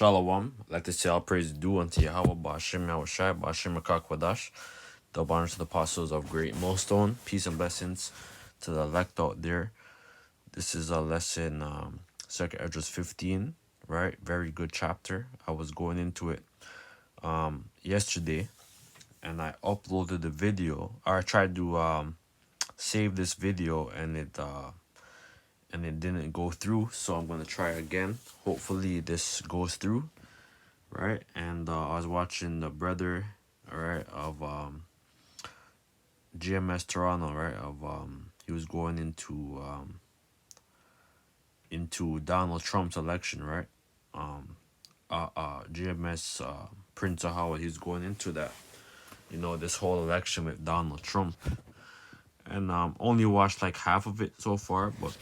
Shalom. I'd like to say all praise due unto Yahweh, Ba'ashem Yahushai, Ba'ashem Akakwadash, the honor to the apostles of Great Millstone. Peace and blessings to the elect out there. This is a lesson, 2nd Esdras 15, right? Very good chapter. I was going into it yesterday, and I uploaded the video, or I tried to save this video, and it didn't go through, so I'm gonna try again. Hopefully this goes through, right? And I was watching the brother, all right, of GMS Toronto, right? Of he was going into Donald Trump's election, right? GMS Prince of Howard, he's going into that, this whole election with Donald Trump, and only watched like half of it so far, but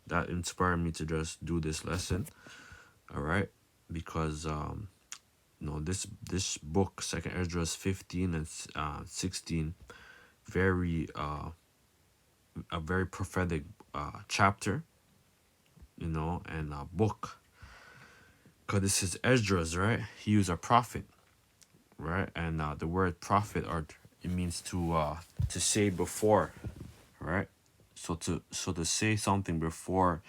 that inspired me to just do this lesson, all right, because this book, 2nd Esdras 15 and 16, very a very prophetic chapter, and a book, because this is Esdras, right? He was a prophet, right? And the word prophet, or it means to say before, right? So to say something before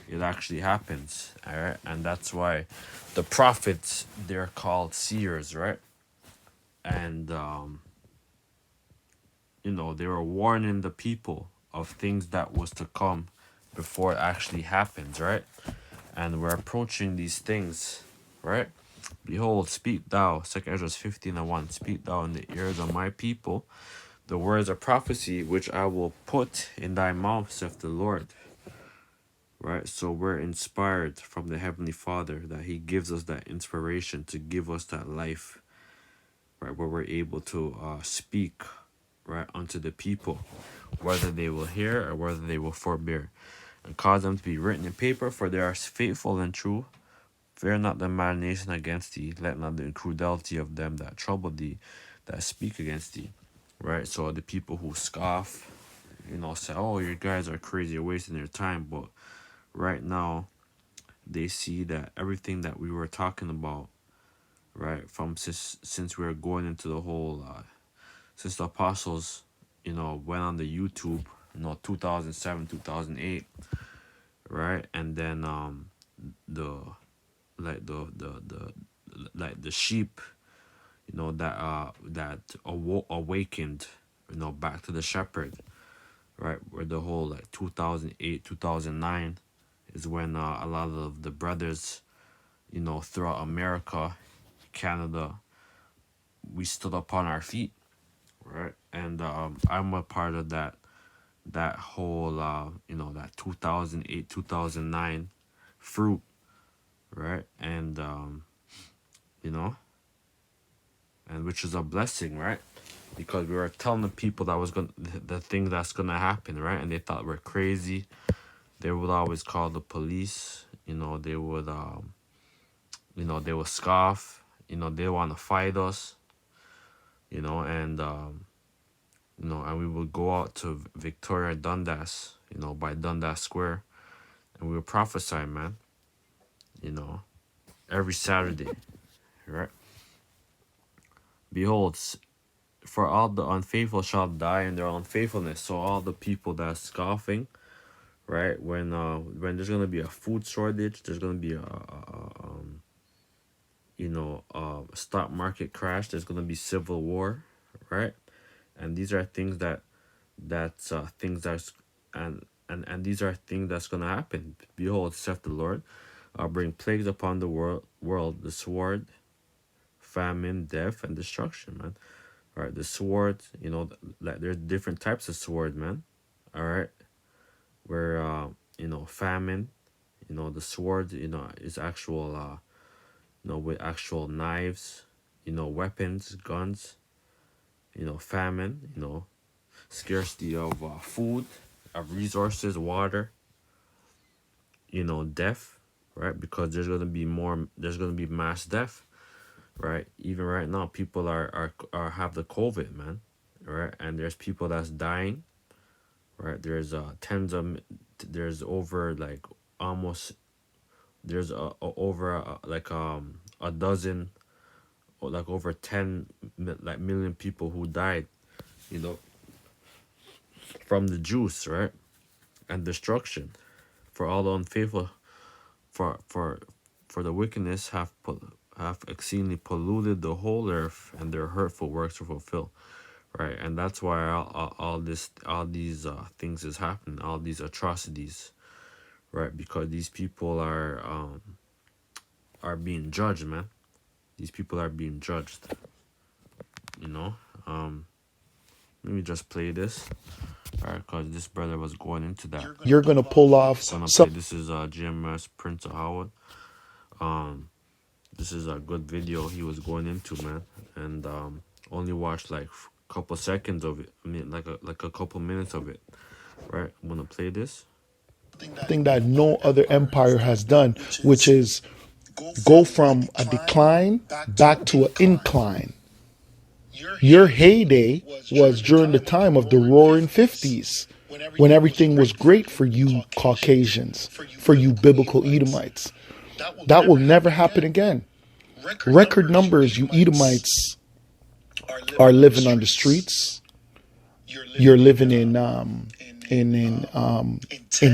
it actually happens, all right? And that's why the prophets, they're called seers, right? And they were warning the people of things that was to come before it actually happens, right? And we're approaching these things, right? Behold, speak thou, 2nd Esdras 15:1, speak thou in the ears of my people the words of prophecy which I will put in thy mouth, saith the Lord. Right? So we're inspired from the Heavenly Father, that He gives us that inspiration to give us that life, right? Where we're able to speak, right, unto the people, whether they will hear or whether they will forbear, and cause them to be written in paper, for they are faithful and true. Fear not the imagination against thee, let not the incredulity of them that trouble thee, that speak against thee. Right? So the people who scoff, say, oh, you guys are crazy, you're wasting your time. But right now, they see that everything that we were talking about, right, from since we were going into the whole, since the apostles, went on the YouTube, 2007, 2008, right, and then the the sheep, that awakened, back to the shepherd, right, where the whole 2008, 2009 is when a lot of the brothers, throughout America, Canada, we stood up on our feet, right? And I'm a part of that whole that 2008, 2009 fruit, right? And and which is a blessing, right? Because we were telling the people that was the thing that's gonna happen, right? And they thought we're crazy. They would always call the police. They would they would scoff. They want to fight us. And and we would go out to Victoria Dundas, by Dundas Square, and we would prophesy, man. Every Saturday, right? Behold, for all the unfaithful shall die in their unfaithfulness. So all the people that are scoffing, right? When there's gonna be a food shortage, there's gonna be a stock market crash. There's gonna be civil war, right? And these are things and these are things that's gonna happen. Behold, saith the Lord, I'll bring plagues upon the world, the sword, famine, death, and destruction, man. All right, the sword, there's different types of sword, man. All right, where famine, the sword, is actual, with actual knives, weapons, guns, famine, scarcity of food, of resources, water, death, right? Because there's gonna be mass death, right? Even right now, people are have the COVID, man, right? And there's people that's dying, right? There's there's over like almost there's over a dozen, or like over 10 like million people who died, you know, from the juice, right? And destruction for all the unfaithful, for for for the wickedness have exceedingly polluted the whole earth, and their hurtful works are fulfilled, right? And that's why all these things is happening, all these atrocities, right? Because these people are being judged, man. These people are being judged, you know. um Let me just play this. All right, because this brother was going into that. You're going to pull off Gonna some. play. This is GMS Prince of Howard. Um, this is a good video he was going into, man, and only watched like couple seconds of it. I mean, like a couple minutes of it. Right, I'm gonna play this. Thing that no other empire has done, which is go from a decline back to an incline. Your heyday was during the time of the roaring 50s, when everything was great for you Caucasians, for you biblical Edomites. That will never happen again. Record numbers, you Edomites are living on the streets. You're living in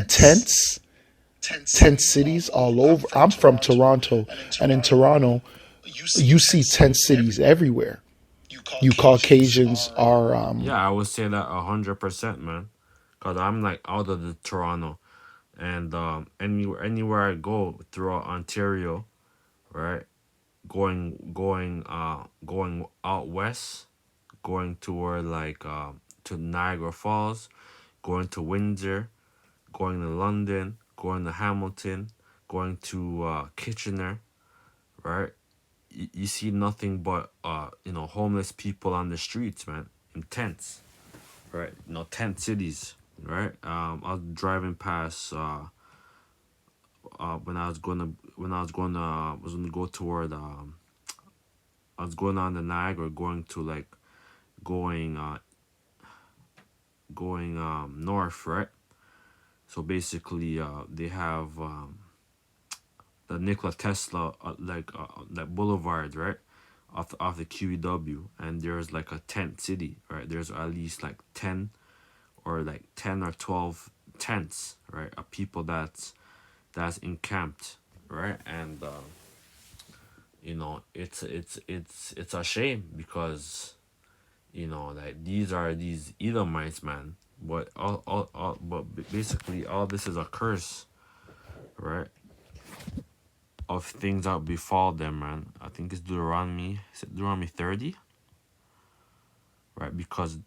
tents, tent cities all over. I'm from Toronto, and in Toronto, you see tent cities everywhere. You Caucasians are Yeah, I would say that 100%, man. Cause I'm like out of the Toronto, and anywhere I go throughout Ontario, right? Going out west, going toward to Niagara Falls, going to Windsor, going to London, going to Hamilton, going to Kitchener, right? You see nothing but homeless people on the streets, man, in tents, right? Tent cities, right? I was driving past when I was going to was gonna go toward I was going on the Niagara, going to like going going north, right? So basically, they have the Nikola Tesla that boulevard, right? Off the QEW, and there's like a tent city, right? There's at least like 10 or 12 tents, right? Of people that's encamped, right? And it's a shame because like these Edomites, man. But basically all this is a curse, right? Of things that befall them, man. I think it's Deuteronomy. Is it Deuteronomy 30? Right, because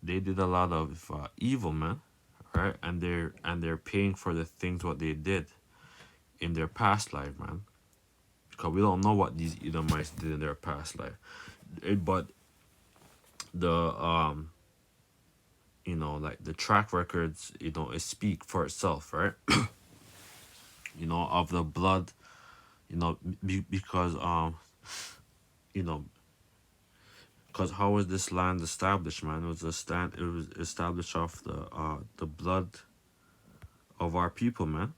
they did a lot of evil, man. Right, and they're paying for the things what they did in their past life, man. Because we don't know what these Edomites did in their past life, but the like the track records, it speak for itself, right? Of the blood, because you know because how was this land established, man? It was established off the blood of our people, man.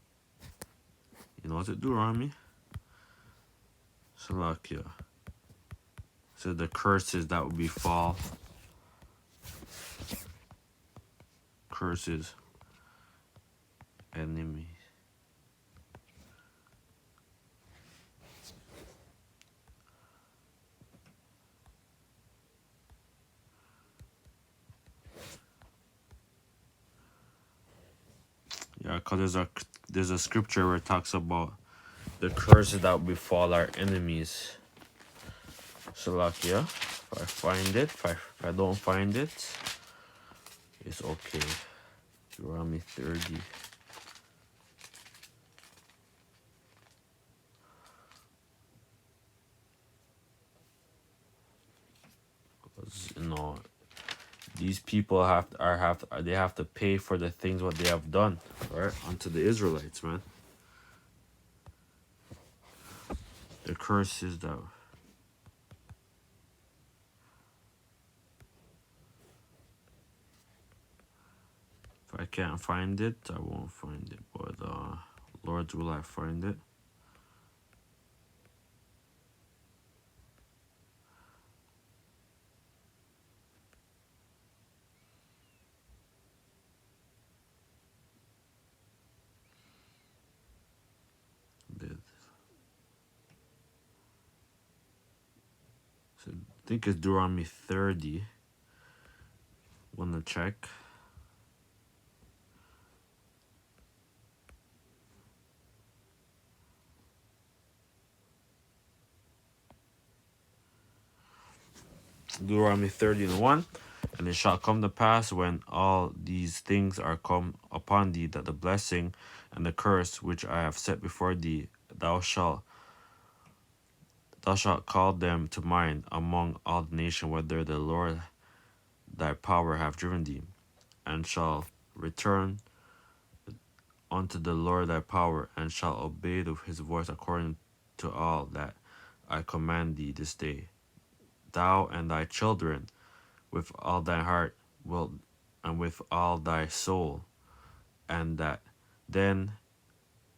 What's it do around me? Salakia. So the curses that would befall, curses, enemies. Yeah, cause there's a scripture where it talks about the curses that would befall our enemies. Salakia. If I find it, if I don't find it, it's okay. Deuteronomy 30. You know, these people they have to pay for the things what they have done, right? Unto the Israelites, man. The curse is that if I can't find it, I won't find it. But Lord, will I find it? I think it's Deuteronomy 30. Wanna check? Deuteronomy 30:1. And it shall come to pass when all these things are come upon thee, that the blessing and the curse which I have set before thee, thou shalt call them to mind among all the nations, whether the Lord thy power have driven thee, and shall return unto the Lord thy power, and shall obey his voice according to all that I command thee this day. Thou and thy children with all thy heart will, and with all thy soul, and that then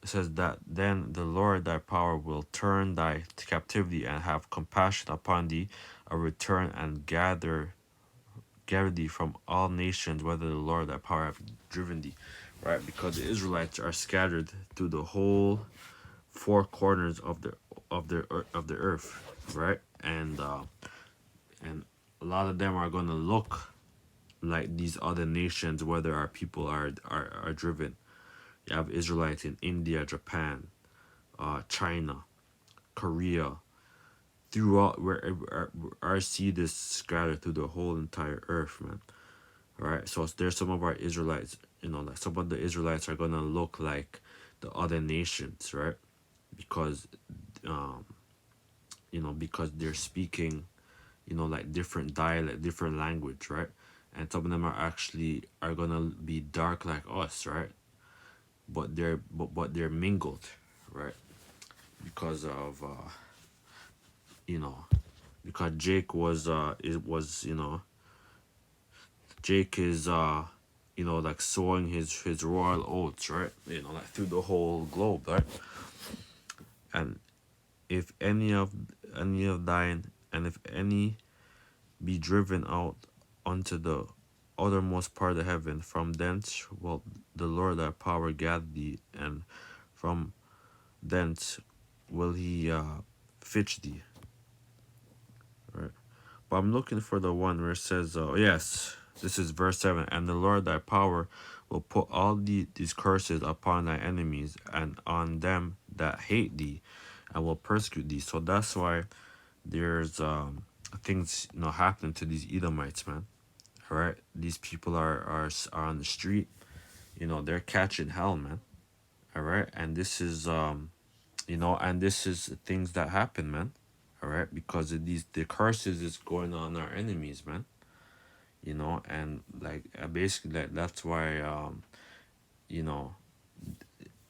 it says that then the Lord thy power will turn thy captivity and have compassion upon thee, and return and gather thee from all nations, whether the Lord thy power have driven thee. Right? Because the Israelites are scattered through the whole four corners of the earth, right? And a lot of them are gonna look like these other nations, whether our people are driven. You have Israelites in India, Japan, China, Korea, throughout where our seed is scattered through the whole entire earth, man. All right, so there's some of our Israelites, like some of the Israelites are gonna look like the other nations, right? Because, um, because they're speaking, like different dialect, different language, right? And some of them are gonna be dark like us, right? But they're mingled, right? Because of you know because Jake was Jake is like sowing his royal oats, right? Like through the whole globe, right? And if any of thine, and if any be driven out unto the uttermost part of heaven, from thence will the Lord thy power gather thee, and from thence will he fetch thee. Right? But I'm looking for the one where it says, yes, this is verse 7. And the Lord thy power will put all these curses upon thy enemies, and on them that hate thee, and will persecute thee. So that's why there's things happening to these Edomites, man. All right, these people are on the street. They're catching hell, man. All right, and this is and this is things that happen, man. All right, because of the curses is going on our enemies, man. And like basically that's why you know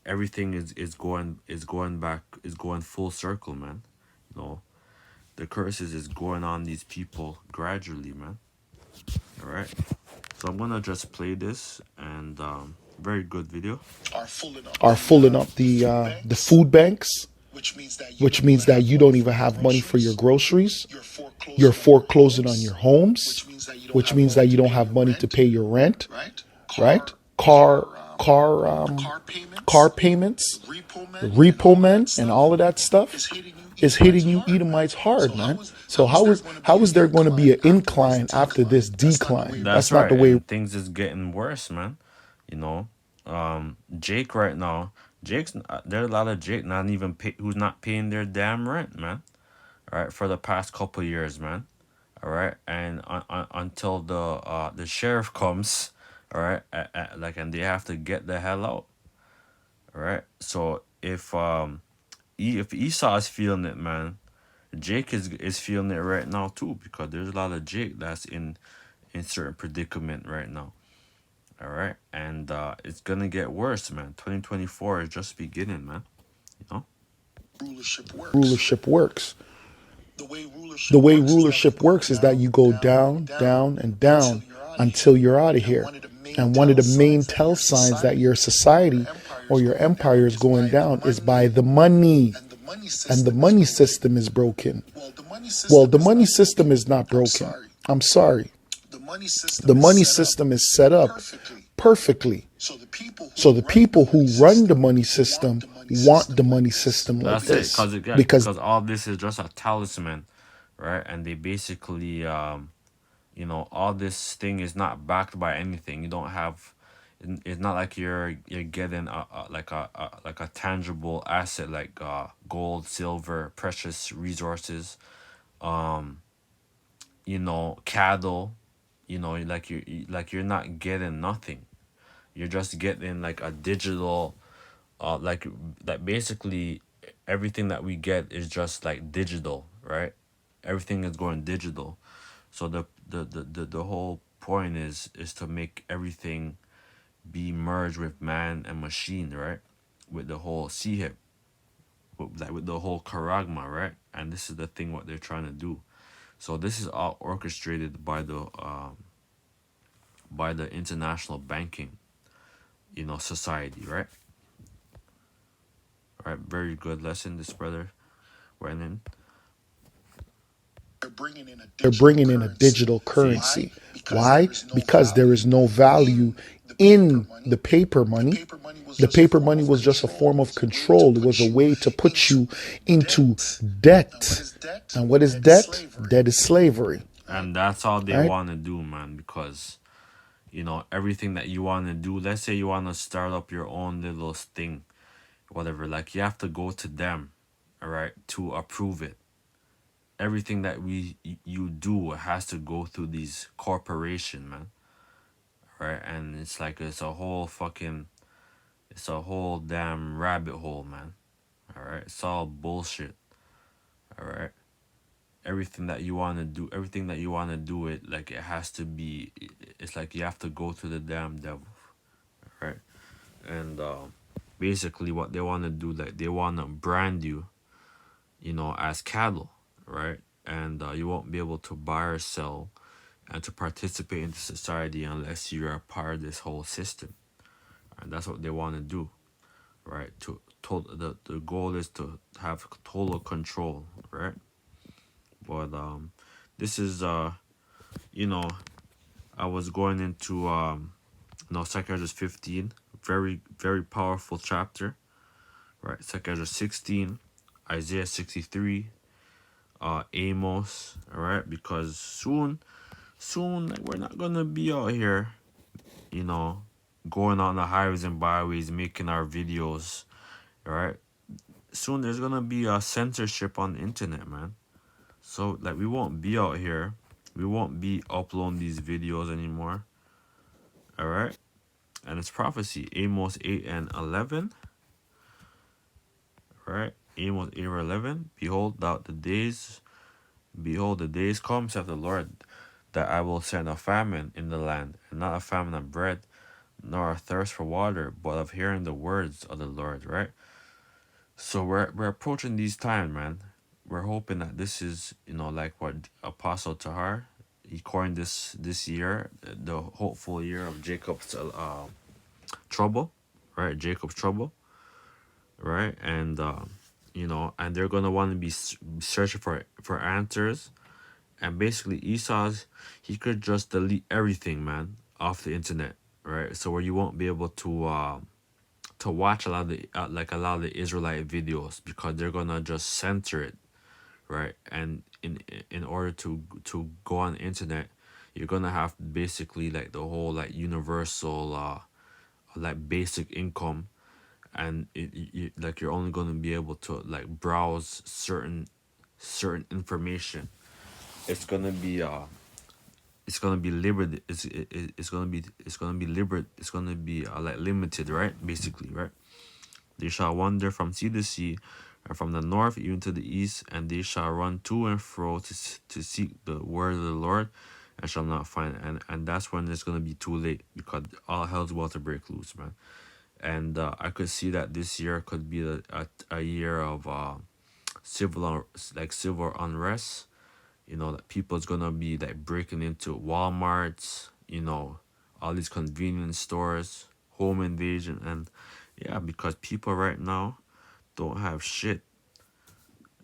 everything is going full circle, man. you know the curses is going on these people gradually, man. All right, so I'm gonna just play this, and very good video. Are filling up the food banks, which means that you don't even have money for your groceries. You're foreclosing on your homes, which means that you don't have money to pay your rent, right? Car payments, repo men, and all of that stuff is hitting you Edomites hard, man. So how is there going to be an incline after this decline? That's That's not right, the way. and things is getting worse, man. Jake right now, there's a lot of Jake not even who's not paying their damn rent, man. All right, for the past couple years, man. All right, and until the sheriff comes, all right, and they have to get the hell out. All right, so if Esau is feeling it, man, Jake is feeling it right now too, because there's a lot of Jake that's in certain predicament right now. All right, and it's gonna get worse, man. 2024 is just beginning, man. You know. Rulership works. The way rulership works is that you go down, down, and down until you're out of here. And one of the main tell signs that your society or your empire is going down is by the money. And the money system is broken. Well, the money system is not broken. I'm sorry. The money system is set up perfectly. So the people who run the money system want the money system like That's this it, because because all this is just a talisman, right? And they basically all this thing is not backed by anything. You don't have it's not like you're getting like a tangible asset like gold, silver, precious resources, cattle, like you're not getting nothing. You're just getting like a digital like basically everything that we get is just like digital, right? Everything is going digital. So the whole point is to make everything be merged with man and machine, right? With the whole sihib, with the whole karagma, right? And this is the thing what they're trying to do. So this is all orchestrated by the international banking, society, right? All right, very good lesson, this brother went in. They're bringing in a digital currency. Why? Because there is no value in the paper money. The paper money was just a form of control. It was a way to put you into debt. And what is debt? Debt is slavery. And that's all they Right? want to do, man, because everything that you want to do, let's say you want to start up your own little thing, whatever, like you have to go to them, all right, to approve it. Everything that you do has to go through these corporation, man, right? And it's like it's a whole damn rabbit hole, man. All right, it's all bullshit. All right, everything that you want to do it, like it has to be, it's like you have to go to the damn devil, right? And basically what they want to do, like they want to brand you, as cattle, right? And you won't be able to buy or sell and to participate in the society unless you're a part of this whole system. And that's what they want to do, right? The goal is to have total control, right? But this is you know I was going into Psychiatrist 15, very very powerful chapter, right? Psychiatrist 16, Isaiah 63, Amos, all right? Because soon like, we're not gonna be out here, you know, going on the highways and byways making our videos, all right? Soon there's gonna be a censorship on the internet, man. So like we won't be out here, we won't be uploading these videos anymore, all right? And it's prophecy, Amos 8 and 11, right? Amos 8 or 11. Behold, the days come, saith the Lord, that I will send a famine in the land, and not a famine of bread, nor a thirst for water, but of hearing the words of the Lord, right? So we're approaching these times, man. We're hoping that this is, like what Apostle Tahar, he coined this year, the hopeful year of Jacob's trouble, right? Jacob's trouble, right? And and they're gonna want to be searching for answers. And basically, Esau's, he could just delete everything, man, off the internet, right? So where you won't be able to watch a lot of a lot of the Israelite videos because they're gonna just censor it, right? And in order to go on the internet, you're gonna have basically like the whole like universal like basic income, and like you're only gonna be able to like browse certain information. It's gonna be limited. It's gonna be limited. It's gonna be like limited, right? Basically, right? They shall wander from sea to sea, and from the north even to the east, and they shall run to and fro to seek the word of the Lord, and shall not find it. And that's when it's gonna be too late because all hell's about to break loose, man. And I could see that this year could be a year of civil unrest. That people's gonna be like breaking into Walmarts, all these convenience stores, home invasion, and yeah, because people right now don't have shit,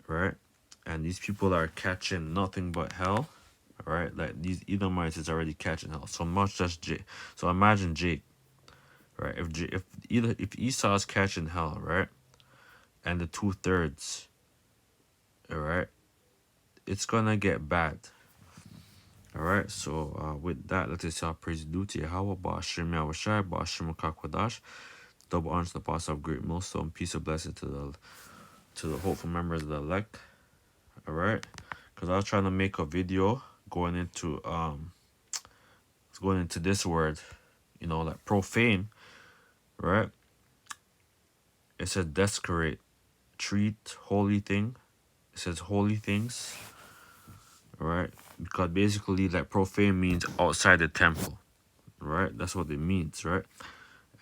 right? And these people are catching nothing but hell, right? Like these Edomites is already catching hell. So much just Jake. So imagine Jake, right? If Esau's catching hell, right, and the 2/3, all right, it's gonna get bad. All right, so with that, let us say praise due to Yahweh, Ba'ashim Yahushai, Ba'ashim Kakwadash, double honor to the apostle of great millstone, peace and blessing to the hopeful members of the elect. All right, because I was trying to make a video going into this word, like profane, right? It says desecrate, treat, holy thing. It says holy things, right? Because basically, like profane means outside the temple, right? That's what it means, right?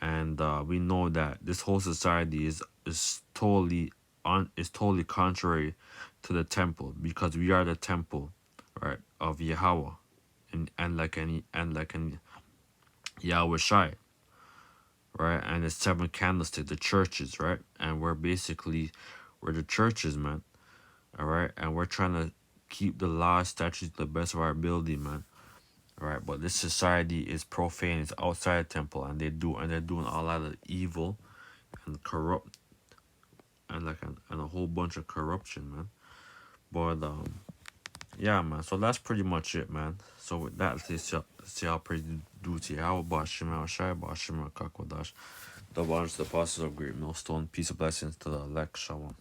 And we know that this whole society is totally contrary to the temple, because we are the temple, right, of Yahweh, and like any Yahweh Shai, right? And the seven candlesticks, the churches, right? And we're the churches, man. All right, and we're trying to keep the law, statutes to the best of our ability, man. All right, but this society is profane, it's outside the temple, and they're doing a lot of evil and corrupt, and and a whole bunch of corruption, man. But yeah, man. So that's pretty much it, man. So with that, let's see how praise due to Yahweh, Ba'ashim Shai, Ba'ashim Kakwadash, the honors to the apostles of great millstone, peace and blessings to the elect, Shalom.